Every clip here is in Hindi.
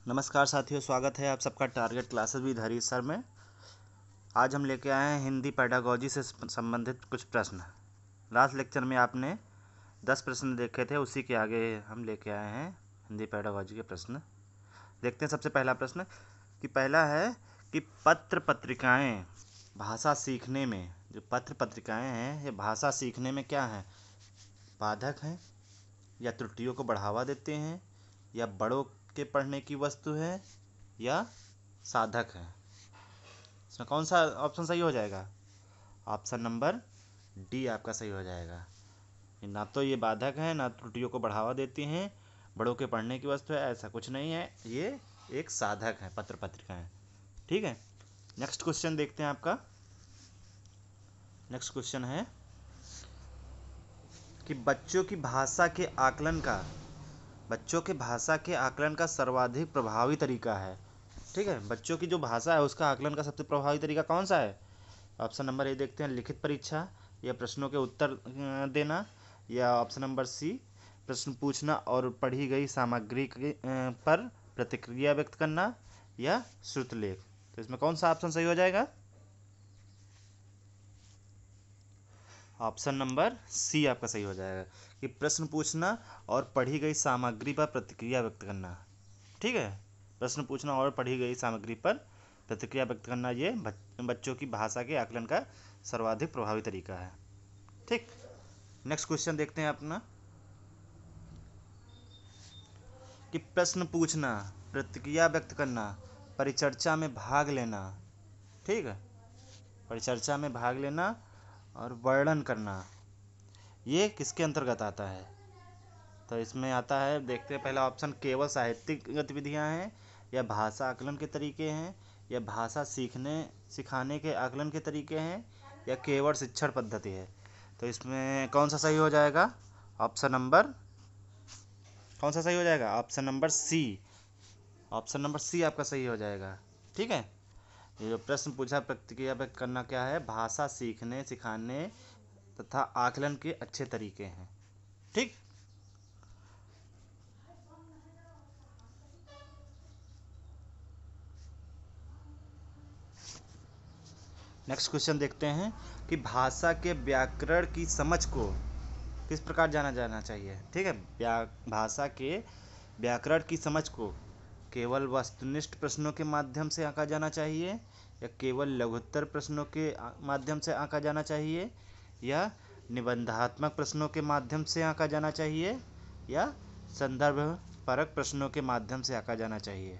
नमस्कार साथियों, स्वागत है आप सबका target classes with Harish sir में। आज हम लेके आए हैं हिंदी पेडागोजी से संबंधित कुछ प्रश्न। लास्ट लेक्चर में आपने 10 प्रश्न देखे थे, उसी के आगे हम लेके आए हैं हिंदी पेडागोजी के प्रश्न। देखते हैं सबसे पहला प्रश्न कि पहला है कि पत्र पत्रिकाएं भाषा सीखने में, जो पत्र पत्रिकाएं हैं ये भाषा सीखने में क्या हैं, बाधक हैं या त्रुटियों को बढ़ावा देते हैं या बड़ों के पढ़ने की वस्तु है या साधक है। इसमें कौन सा ऑप्शन सही हो जाएगा? ऑप्शन नंबर डी आपका सही हो जाएगा। ना तो ये बाधक है ना त्रुटियों को बढ़ावा देती हैं, बड़ों के पढ़ने की वस्तु है, ऐसा कुछ नहीं है, ये एक साधक है पत्र पत्रिकाएं। ठीक है, नेक्स्ट क्वेश्चन देखते हैं आपका। नेक्स्ट क्वेश्चन है कि बच्चों की भाषा के आकलन का सर्वाधिक प्रभावी तरीका है। ठीक है, बच्चों की जो भाषा है उसका आकलन का सबसे प्रभावी तरीका कौन सा है? ऑप्शन नंबर ए देखते हैं, लिखित परीक्षा या प्रश्नों के उत्तर देना, या ऑप्शन नंबर सी प्रश्न पूछना और पढ़ी गई सामग्री पर प्रतिक्रिया व्यक्त करना, या श्रुतलेख। तो इसमें कौन सा ऑप्शन सही हो जाएगा? ऑप्शन नंबर सी आपका सही हो जाएगा कि प्रश्न पूछना और पढ़ी गई सामग्री पर प्रतिक्रिया व्यक्त करना। ठीक है, प्रश्न पूछना और पढ़ी गई सामग्री पर प्रतिक्रिया व्यक्त करना, ये बच्चों की भाषा के आकलन का सर्वाधिक प्रभावी तरीका है। ठीक, नेक्स्ट क्वेश्चन देखते हैं अपना कि प्रश्न पूछना, प्रतिक्रिया व्यक्त करना, परिचर्चा में भाग लेना। ठीक है, परिचर्चा में भाग लेना और वर्णन करना, ये किसके अंतर्गत आता है? तो इसमें आता है, देखते हैं पहला ऑप्शन, केवल साहित्यिक गतिविधियां हैं या भाषा आकलन के तरीके हैं या भाषा सिखाने के आकलन के तरीके हैं या केवल शिक्षण पद्धति है। तो इसमें कौन सा सही हो जाएगा? ऑप्शन नंबर कौन सा सही हो जाएगा? Option number C. Option number C आपका सही हो जाएगा। ठीक है, ये जो प्रश्न पूछा प्रतिक्रिया व्यक्त करना क्या है, भाषा सीखने सिखाने तथा आकलन के अच्छे तरीके हैं। ठीक, नेक्स्ट क्वेश्चन देखते हैं कि भाषा के व्याकरण की समझ को किस प्रकार जाना जाना चाहिए। ठीक है, भाषा के व्याकरण की समझ को केवल वस्तुनिष्ठ प्रश्नों के माध्यम से आंका जाना चाहिए या केवल लघुत्तर प्रश्नों के माध्यम से आंका जाना चाहिए या निबंधात्मक प्रश्नों के माध्यम से आंका जाना चाहिए या संदर्भ परक प्रश्नों के माध्यम से आंका जाना चाहिए।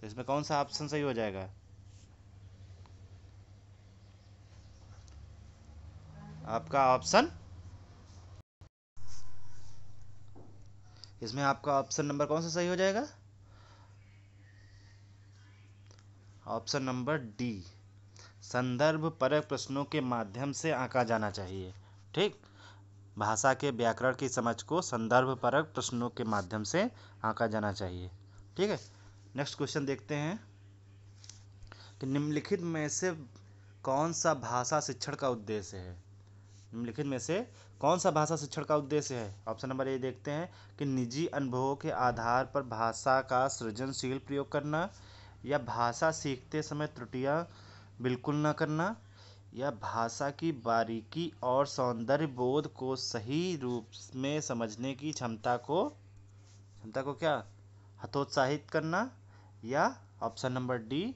तो इसमें कौन सा ऑप्शन सही हो जाएगा? आपका ऑप्शन, इसमें आपका ऑप्शन नंबर कौन सा सही हो जाएगा? ऑप्शन नंबर डी, संदर्भ परक प्रश्नों के माध्यम से आंका जाना चाहिए। ठीक, भाषा के व्याकरण की समझ को संदर्भ परक प्रश्नों के माध्यम से आंका जाना चाहिए। ठीक है, नेक्स्ट क्वेश्चन देखते हैं कि निम्नलिखित में से कौन सा भाषा शिक्षण का उद्देश्य है? निम्नलिखित में से कौन सा भाषा शिक्षण का उद्देश्य है? ऑप्शन नंबर ए देखते हैं कि निजी अनुभवों के आधार पर भाषा का सृजनशील प्रयोग करना, या भाषा सीखते समय त्रुटियां बिल्कुल न करना, या भाषा की बारीकी और सौंदर्य बोध को सही रूप में समझने की क्षमता को क्या हतोत्साहित करना, या ऑप्शन नंबर डी,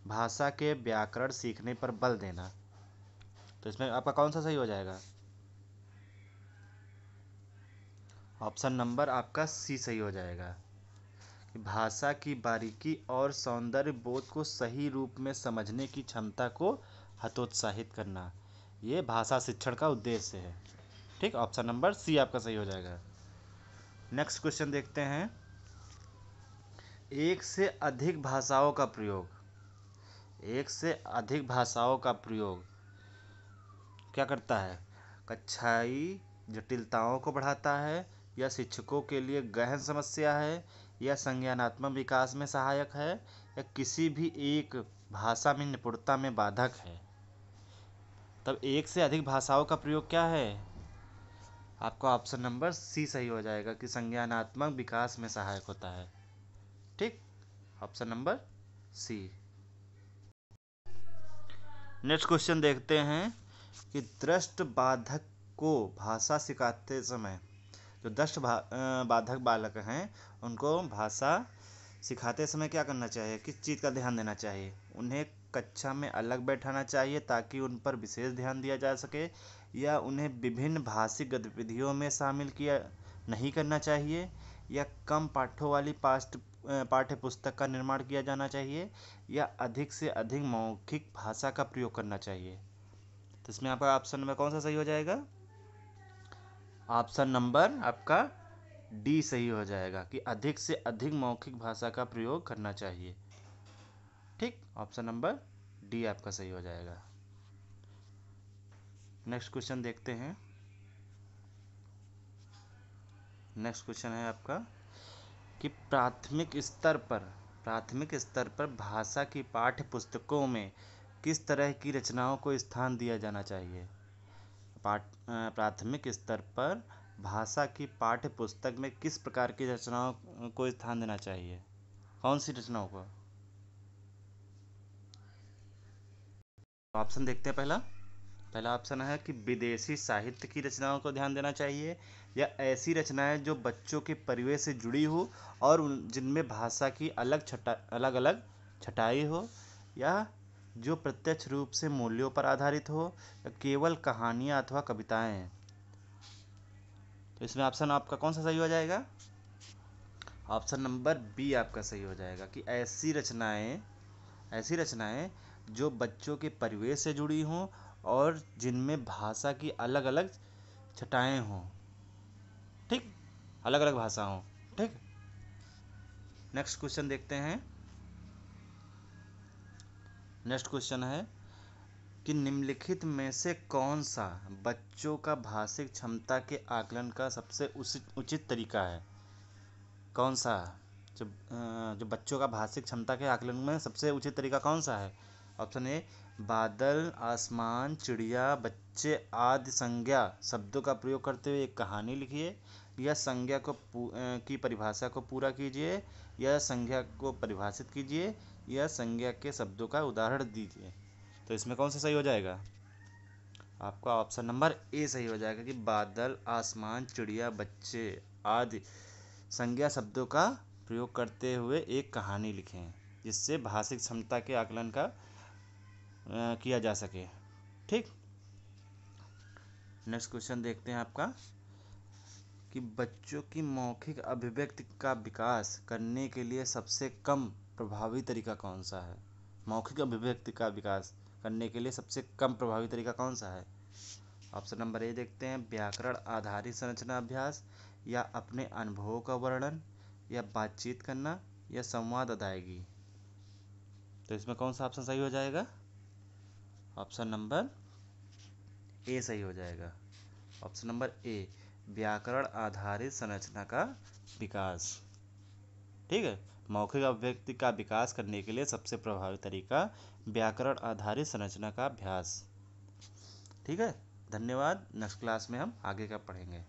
भाषा के व्याकरण सीखने पर बल देना। तो इसमें आपका कौन सा सही हो जाएगा? ऑप्शन नंबर आपका सी सही हो जाएगा कि भाषा की बारीकी और सौंदर्य बोध को सही रूप में समझने की क्षमता को हतोत्साहित करना, ये भाषा शिक्षण का उद्देश्य है। ठीक, ऑप्शन नंबर सी आपका सही हो जाएगा। नेक्स्ट क्वेश्चन देखते हैं, एक से अधिक भाषाओं का प्रयोग क्या करता है? कक्षाई जटिलताओं को बढ़ाता है, या शिक्षकों के लिए गहन समस्या है, या संज्ञानात्मक विकास में सहायक है, या किसी भी एक भाषा में निपुणता में बाधक है। तब एक से अधिक भाषाओं का प्रयोग क्या है? आपका ऑप्शन नंबर सी सही हो जाएगा कि संज्ञानात्मक विकास में सहायक होता है। ठीक, option number C. Next question देखते हैं कि दृष्ट बाधक को भाषा सिखाते समय, जो बाधक बालक हैं उनको भाषा सिखाते समय क्या करना चाहिए, किस चीज़ का ध्यान देना चाहिए? उन्हें कक्षा में अलग बैठाना चाहिए ताकि उन पर विशेष ध्यान दिया जा सके, या उन्हें विभिन्न भाषिक गतिविधियों में शामिल किया नहीं करना चाहिए, या कम पाठों वाली पाठ्य पुस्तक का निर्माण किया जाना चाहिए, या अधिक से अधिक मौखिक भाषा का प्रयोग करना चाहिए? तो इसमें आपका ऑप्शन नंबर कौन सा सही हो जाएगा? ऑप्शन नंबर आपका डी सही हो जाएगा कि अधिक से अधिक मौखिक भाषा का प्रयोग करना चाहिए। ठीक, ऑप्शन नंबर डी आपका सही हो जाएगा। नेक्स्ट क्वेश्चन देखते हैं। नेक्स्ट क्वेश्चन है आपका कि प्राथमिक स्तर पर भाषा की पाठ्य पुस्तकों में किस तरह की रचनाओं को स्थान दिया जाना चाहिए? प्राथमिक स्तर पर भाषा की पाठ्य पुस्तक में किस प्रकार की रचनाओं को स्थान देना चाहिए? कौन सी रचनाओं को? ऑप्शन देखते हैं। पहला ऑप्शन है कि विदेशी साहित्य की रचनाओं को ध्यान देना चाहिए, या ऐसी रचनाएं जो बच्चों के परिवेश से जुड़ी हो और जिनमें भाषा की अलग अलग छटाई हो, या जो प्रत्यक्ष रूप से मूल्यों पर आधारित हो, या केवल कहानियाँ अथवा कविताएं हैं। तो इसमें ऑप्शन आपका कौन सा सही हो जाएगा? ऑप्शन नंबर बी आपका सही हो जाएगा कि ऐसी रचनाएं जो बच्चों के परिवेश से जुड़ी हों और जिनमें भाषा की अलग अलग छटाएं हों। ठीक, अलग अलग भाषा हों। ठीक, नेक्स्ट क्वेश्चन देखते हैं। नेक्स्ट क्वेश्चन है कि निम्नलिखित में से कौन सा बच्चों का भाषिक क्षमता के आकलन का सबसे उचित तरीका है? कौन सा जो बच्चों का भाषिक क्षमता के आकलन में सबसे उचित तरीका कौन सा है? ऑप्शन ए, बादल, आसमान, चिड़िया, बच्चे आदि संज्ञा शब्दों का प्रयोग करते हुए एक कहानी लिखिए, या संज्ञा की परिभाषा को पूरा कीजिए, या संज्ञा को परिभाषित कीजिए, या संज्ञा के शब्दों का उदाहरण दीजिए। तो इसमें कौन सा सही हो जाएगा? आपका ऑप्शन नंबर ए सही हो जाएगा कि बादल, आसमान, चिड़िया, बच्चे आदि संज्ञा शब्दों का प्रयोग करते हुए एक कहानी लिखें, जिससे भाषिक क्षमता के आकलन का किया जा सके। ठीक, नेक्स्ट क्वेश्चन देखते हैं आपका कि बच्चों की मौखिक अभिव्यक्ति का विकास करने के लिए सबसे कम प्रभावी तरीका कौन सा है? मौखिक अभिव्यक्ति का विकास करने के लिए सबसे कम प्रभावी तरीका कौन सा है? ऑप्शन नंबर ए देखते हैं, व्याकरण आधारित संरचना अभ्यास, या अपने अनुभवों का वर्णन, या बातचीत करना, या संवाद अदायगी। तो इसमें कौन सा ऑप्शन सही हो जाएगा? ऑप्शन नंबर ए सही हो जाएगा। ऑप्शन नंबर ए, व्याकरण आधारित संरचना का विकास। ठीक है, मौखिक अभिव्यक्ति का विकास करने के लिए सबसे प्रभावी तरीका व्याकरण आधारित संरचना का अभ्यास। ठीक है, धन्यवाद। नेक्स्ट क्लास में हम आगे का पढ़ेंगे।